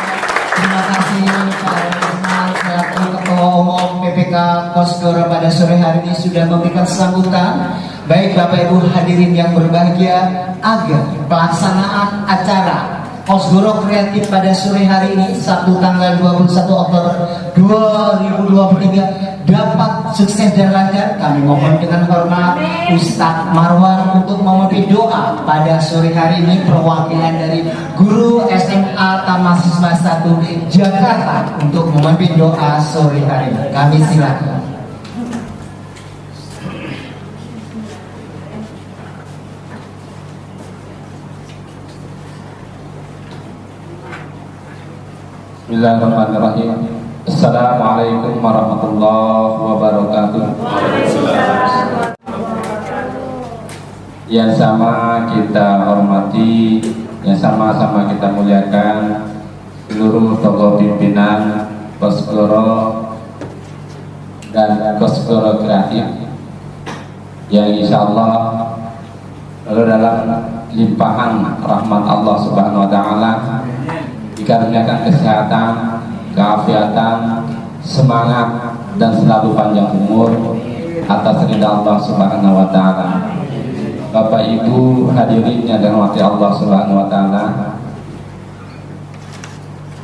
Terima kasih Pak Risman selaku Ketua Umum PPK Kosgoro pada sore hari ini sudah memberikan sambutan. Baik Bapak Ibu hadirin yang berbahagia, agar pelaksanaan acara Kosgoro Kreatif pada sore hari ini Sabtu tanggal 21 Oktober 2023 dapat sukses dan lancar, kami mohon dengan hormat Ustadz Marwan untuk memimpin doa pada sore hari ini, perwakilan dari guru SMA Tamahasiswa 1 Jakarta untuk memimpin doa sore hari ini. Kami silakan. Bismillahirrahmanirrahim. Assalamualaikum warahmatullahi wabarakatuh. Yang sama kita hormati, yang sama-sama kita muliakan seluruh tokoh pimpinan Kosgoro dan Kosgoro Kreatif yang insya Allah dalam limpahan rahmat Allah Subhanahu Wa Taala dikaruniakan kesehatan, keafiatan, semangat dan selalu panjang umur atas ridha Allah Subhanahu Wa Taala. Bapak Ibu hadirin yang dirahmati Allah Subhanahu Wa Taala,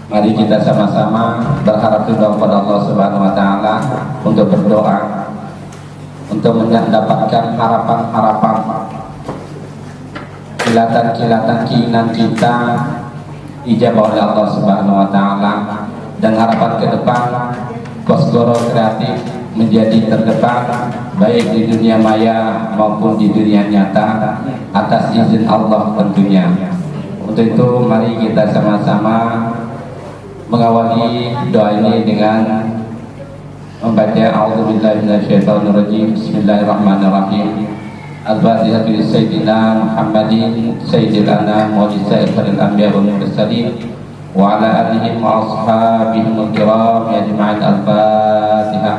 mari kita sama-sama berharap ridha kepada Allah Subhanahu Wa Taala untuk berdoa untuk mendapatkan harapan-harapan, kilatan-kilatan keinginan kita ijabah oleh Allah Subhanahu Wa Taala, dan harapan ke depan Kosgoro Kreatif menjadi terdepan baik di dunia maya maupun di dunia nyata atas izin Allah tentunya. Untuk itu mari kita sama-sama mengawali doa ini dengan membaca A'udzubillahi minasyaitonirrajim. Bismillahirrahmanirrahim. Al-Fatihah li Sayyidina Muhammadin Sayyidil Anam wa li sayyidil anbiya wal mursalin wa ala alihi wa ashabihim al-kiram ajma'in. Al-Fatihah.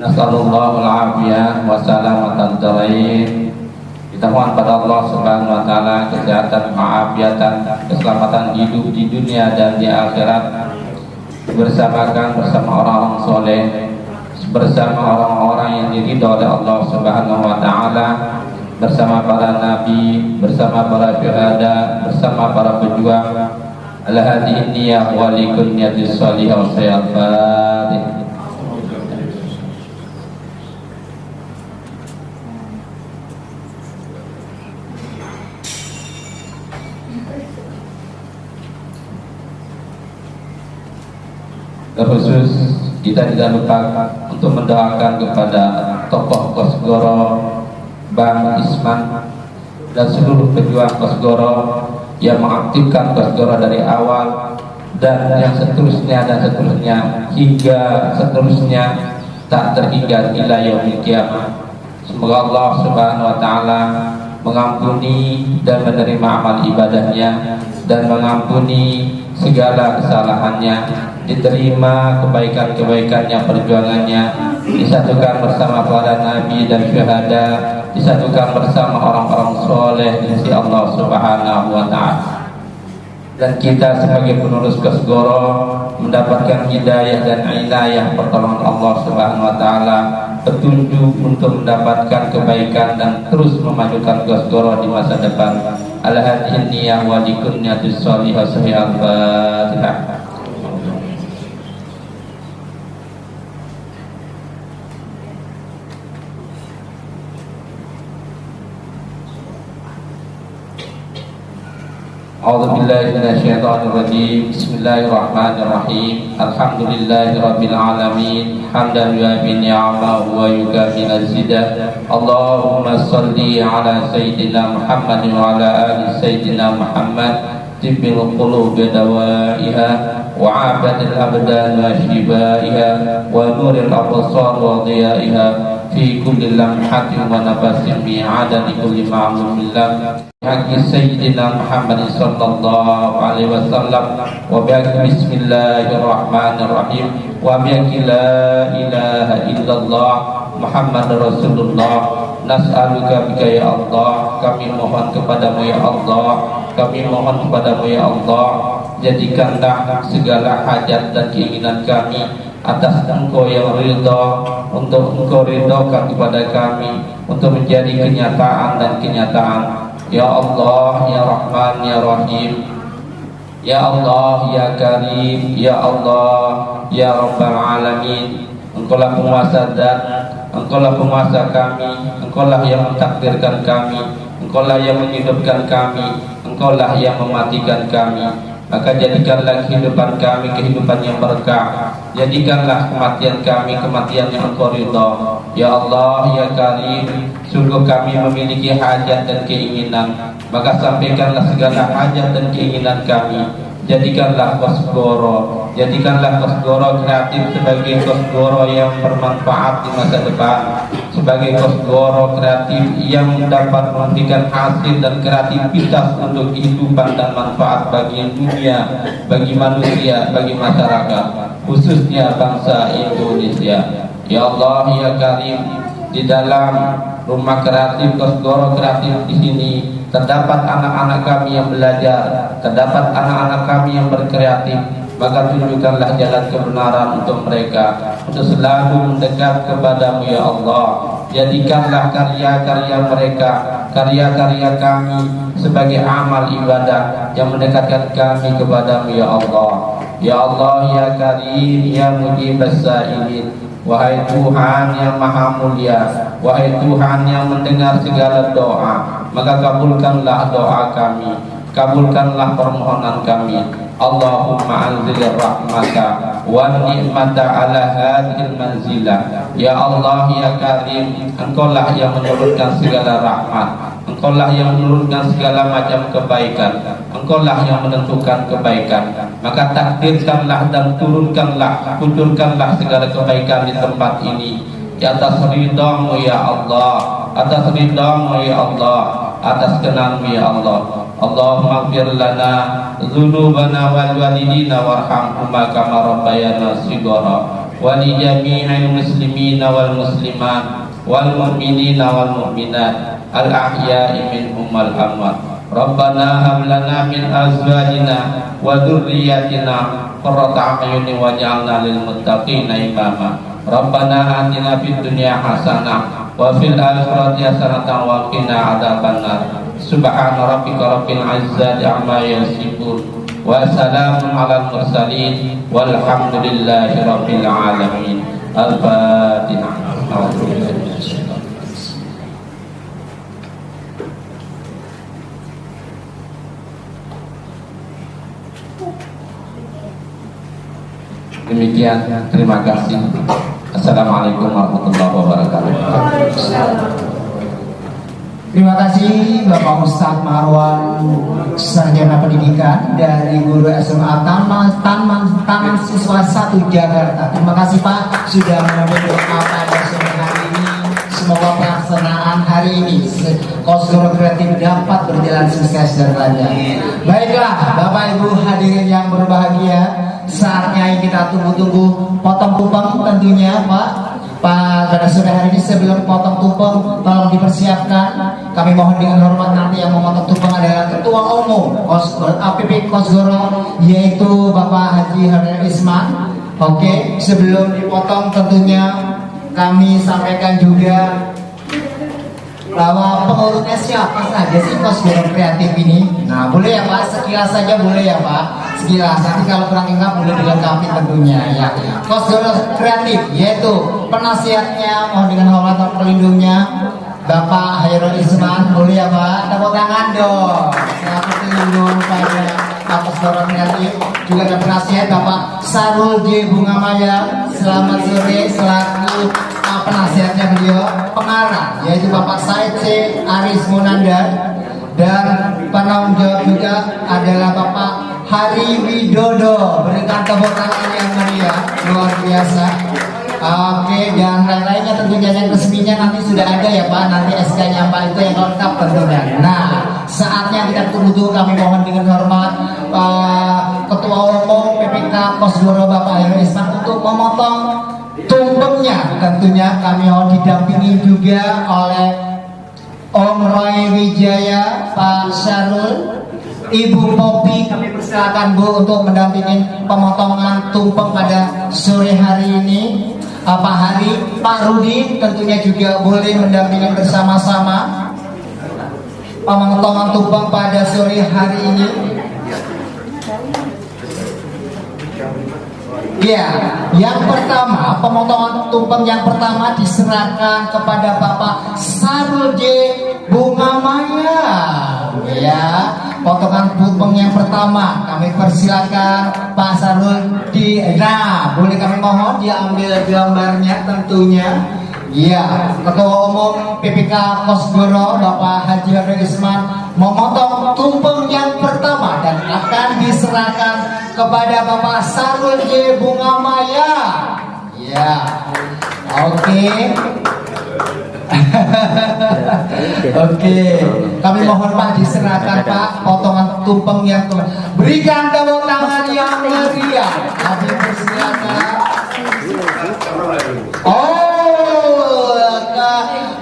Nasallallahu al-afiyah wa salamatan darain. Kita mohon pada Allah Subhanahu Wa Taala kesehatan, keafiatan, keselamatan hidup di dunia dan di akhirat, bersamakan bersama orang-orang soleh, bersama orang-orang yang diridhoi oleh Allah Subhanahu Wa Taala, bersama para nabi, bersama para syuhada, bersama para pejuang. Ala hadhihi niyyah wa likulli niyatin shalihah wa Al-Fatihah. Terkhusus Kita tidak lupa untuk mendoakan kepada tokoh Kosgoro, Bang Isman, dan seluruh pejuang Kosgoro yang mengaktifkan Kosgoro dari awal, dan yang seterusnya hingga seterusnya tak terhingga ila yaumil qiyamah. Semoga Allah Subhanahu wa taala mengampuni dan menerima amal ibadahnya dan mengampuni segala kesalahannya, diterima kebaikan-kebaikannya, perjuangannya, disatukan bersama para nabi dan syuhada, disatukan bersama orang-orang soleh di sisi Allah Subhanahu wa taala. Dan kita sebagai penerus Kosgoro mendapatkan hidayah dan inayah pertolongan Allah Subhanahu wa taala, petunjuk untuk mendapatkan kebaikan dan terus memajukan Kosgoro di masa depan. Al-hadhihi niyah wa likunniyatus sholihah. Al-Fatihah. A'udzu billahi minasyaitonir rajim. Bismillahirrahmanirrahim. Alhamdulillahirabbil alamin. Hamdan yu'afi ni'amahu wa yukafi mazidah. Allahumma shalli ala sayyidina Muhammad wa ala ali sayyidina Muhammad. Tibbil qulubi dawaiha wa 'abadil abdan wa shifaiha wa nuril absar wa dhiyaiha fi kulli lamhatin wa nafasin bi 'adadi kulli ma'lumin lahu. Haqi Sayyidina Muhammad sallallahu alaihi wasallam wa bi'aqi bismillahirrahmanirrahim wa bi'aqi la ilaha illallah Muhammad Rasulullah. Nas'aluka bika ya Allah, kami mohon kepadamu ya Allah, kami mohon kepadamu ya Allah, jadikanlah segala hajat dan keinginan kami atas Engkau yang ridha, untuk Engkau ridhakan kepada kami, untuk menjadi kenyataan dan kenyataan. Ya Allah, Ya Rahman, Ya Rahim, Ya Allah, Ya Karim, Ya Allah, Ya Rabbal Alamin. Engkaulah penguasa dan Engkaulah penguasa kami, Engkaulah yang mentakdirkan kami, Engkaulah yang menghidupkan kami, Engkaulah yang mematikan kami. Maka jadikanlah kehidupan kami kehidupan yang berkah, jadikanlah kematian kami kematian yang Engkau ridha. Ya Allah, Ya Karim, sungguh kami memiliki hajat dan keinginan, maka sampaikanlah segala hajat dan keinginan kami. Jadikanlah Kosgoro, jadikanlah Kosgoro kreatif sebagai Kosgoro yang bermanfaat di masa depan, sebagai Kosgoro kreatif yang dapat memberikan hasil dan kreativitas untuk kehidupan dan manfaat bagi dunia, bagi manusia, bagi masyarakat, khususnya bangsa Indonesia. Ya Allah, Ya Karim, di dalam rumah kreatif Kosgoro kreatif di sini terdapat anak-anak kami yang belajar, terdapat anak-anak kami yang berkreatif. Maka tunjukkanlah jalan kebenaran untuk mereka, untuk selalu mendekat kepadamu ya Allah. Jadikanlah karya-karya mereka, karya-karya kami sebagai amal ibadah yang mendekatkan kami kepadamu ya Allah. Ya Allah, Ya Karim, Ya Mujibas Sa'ilin. Wahai Tuhan yang Maha Mulia, wahai Tuhan yang mendengar segala doa, maka kabulkanlah doa kami, kabulkanlah permohonan kami. Allahumma anzil rahmata wa ni'mata ala hadhil manzilah. Ya Allah, Ya Karim, Engkaulah yang menurunkan segala rahmat, Engkaulah yang menurunkan segala macam kebaikan, Engkaulah yang menentukan kebaikan. Maka takdirkanlah dan turunkanlah, kucurkanlah segala kebaikan di tempat ini, di atas ridhamu ya Allah, atas ridhamu ya Allah, atas kenanmu ya Allah. Allahumma ighfir lana dzunubana wal walidina warhamhuma kama rabbayana shighara wa li jami'il muslimina wal muslimat wal mu'minina wal mu'minat al ahya'i minhum wal amwat. Rabbana hab lana min azwajina wa dhurriyyatina qurrata a'yunin waj'alna lil muttaqina imama. Rabbana atina fid dunya hasanah wa fil akhirati hasanatan wa qina adzabannar. Subhana rabbika rabbil izzati amma yasifun wa salamun alal mursalin walhamdulillahi rabbil alamin. Al-Fatihah. Demikian, terima kasih. Assalamualaikum warahmatullahi wabarakatuh. Terima kasih Bapak Ustadz Marwan, sarjana pendidikan dari guru SMA Taman Siswa 1 Jakarta. Terima kasih Pak sudah mengambil doa pada sore hari ini. Semoga pelaksanaan hari ini Kosgoro Kreatif dapat berjalan sukses dan lancar. Baiklah Bapak Ibu hadirin yang berbahagia, saatnya kita tunggu-tunggu potong tumpeng tentunya Pak. Pada sore hari ini sebelum potong tumpeng tolong dipersiapkan. Kami mohon dengan hormat nanti yang memotong tumpeng adalah Ketua Umum APP Kosgoro yaitu Bapak Haji Harun Isman. Oke, sebelum dipotong tentunya kami sampaikan juga bahwa pengurusnya siapa saja sih Kosgoro Kreatif ini. Nah boleh ya Pak, sekilas saja boleh ya Pak, sekilas. Nanti kalau kurang ingat boleh dilengkapi tentunya ya. Kosgoro Kreatif yaitu penasihatnya mohon dengan hormat dan pelindungnya Bapak Hairul Isman. Boleh ya Pak, tepuk tangan dong selaku pelindung pada Kosgoro Kreatif. Juga ada penasihat Bapak Sarul J. Bungamaya, selamat sore, selaku penasihatnya beliau. Pengarah yaitu Bapak Said C. Aris Munandar, dan penanggung jawab juga adalah Bapak Hari Widodo. Berikan tepuk tangan yang meriah, luar biasa. Oke, dan lain-lainnya tentunya yang resminya nanti sudah ada ya Pak, nanti SK-nya Pak itu yang lengkap tentunya. Nah, saatnya kita tunggu kami mohon dengan hormat Ketua Umum PPK Kosgoro Bapak Hairul Isman untuk memotong tumpengnya. Tentunya kami mohon didampingi juga oleh Om Roy Wijaya, Pak Syarul, Ibu Popi. Kami persilakan Bu untuk mendampingi pemotongan tumpeng pada sore hari ini. Pak Hari, Pak Rudi tentunya juga boleh mendampingi bersama-sama pemotongan tumpeng pada sore hari ini. Ya, yang pertama pemotongan tumpeng yang pertama diserahkan kepada Bapak Sarul J. Bungamaya. Ya, potongan tumpeng yang pertama kami persilakan Pak Sarul nah boleh kami mohon diambil gambarnya tentunya. Ya, Ketua Umum PPK Kosgoro Bapak Haji Harun Isman memotong tumpeng yang pertama dan akan diserahkan kepada Bapak Sarul J. Bungamaya. Ya, oke. Oke, kami mohon Pak diserahkan Pak potongan tumpeng yang berikan tepuk tangan yang meriah. Kami persilakan.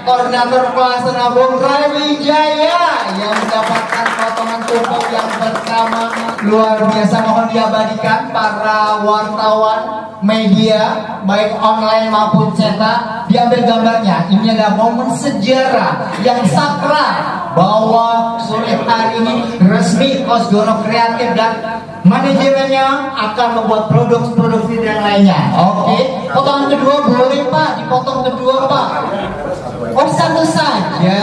Koordinator pelaksana Bung Rai Wijaya yang mendapatkan potongan tumpeng yang pertama. Luar biasa, mohon diabadikan para wartawan media baik online maupun cetak, diambil gambarnya. Ini adalah momen sejarah yang sakral bahwa sore hari ini resmi Kosgoro Kreatif dan manajemennya akan membuat produksi yang lainnya. Oke, potongan kedua boleh Pak, dipotong kedua Pak. Oh satu saja.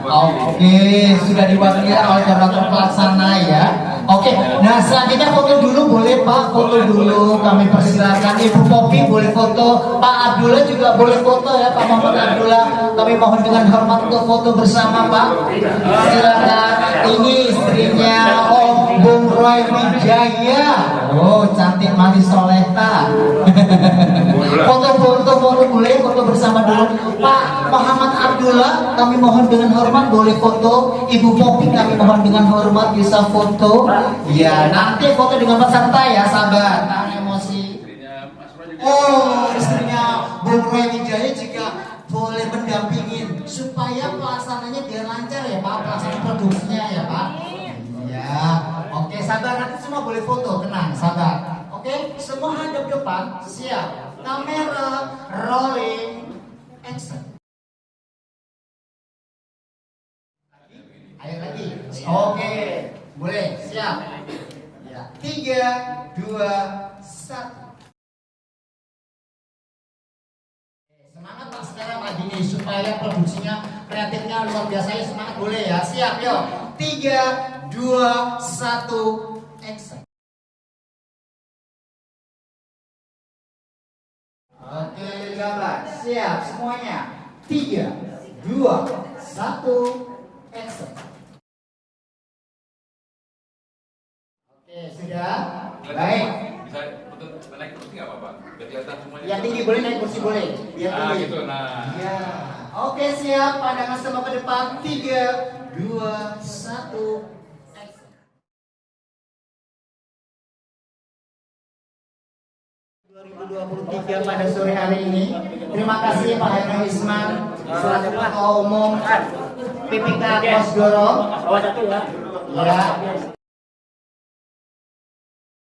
Oke, sudah diwakili oleh koordinator pelaksana ya. Oke, nah selanjutnya foto dulu boleh Pak, foto dulu kami persilakan. Ibu Popi boleh foto, Pak Abdullah juga boleh foto ya, Pak Muhammad Abdullah. Kami mohon dengan hormat untuk foto bersama Pak. Silakan. Ini istrinya Om Bung Roy Wijaya. Oh cantik manis solehah. Foto boleh, foto bersama dulu. Pak Muhammad Abdullah kami mohon dengan hormat boleh foto. Ibu Popi kami mohon dengan hormat bisa foto. Ya, nanti foto dengan peserta ya, sabar, tahan emosi. Oh, istrinya Bung Roy Wijaya juga boleh mendampingin supaya pelaksananya biar lancar ya Pak, pelaksanaan produksinya ya Pak. Ya, oke, sabar, nanti semua boleh foto, tenang, sabar. Oke, semua hadap depan, siap. Kamera, rolling, action. Ayo lagi. Oke. Boleh, siap. Ya, 3, 2, 1. Semangat Pak sekarang Pak Dini supaya produksinya kreatifnya luar biasa ya, semangat boleh ya. Siap, yuk. 3, 2, 1, action. Oke, jabat. Siap semuanya. 3, 2, 1, action. Oke, sudah. Baik. Bisa naik kursi nggak apa-apa? Biar kelihatan semuanya. Yang tinggi boleh, naik kursi boleh. Biar tinggi. Gitu, nah. Ya. Oke, siap. Pandangan semua ke depan. 3, 2, 1. 2023 pada sore hari ini. Terima kasih Pak Heno Isman selaku Ketua Umum PPK Kosgoro. Ya.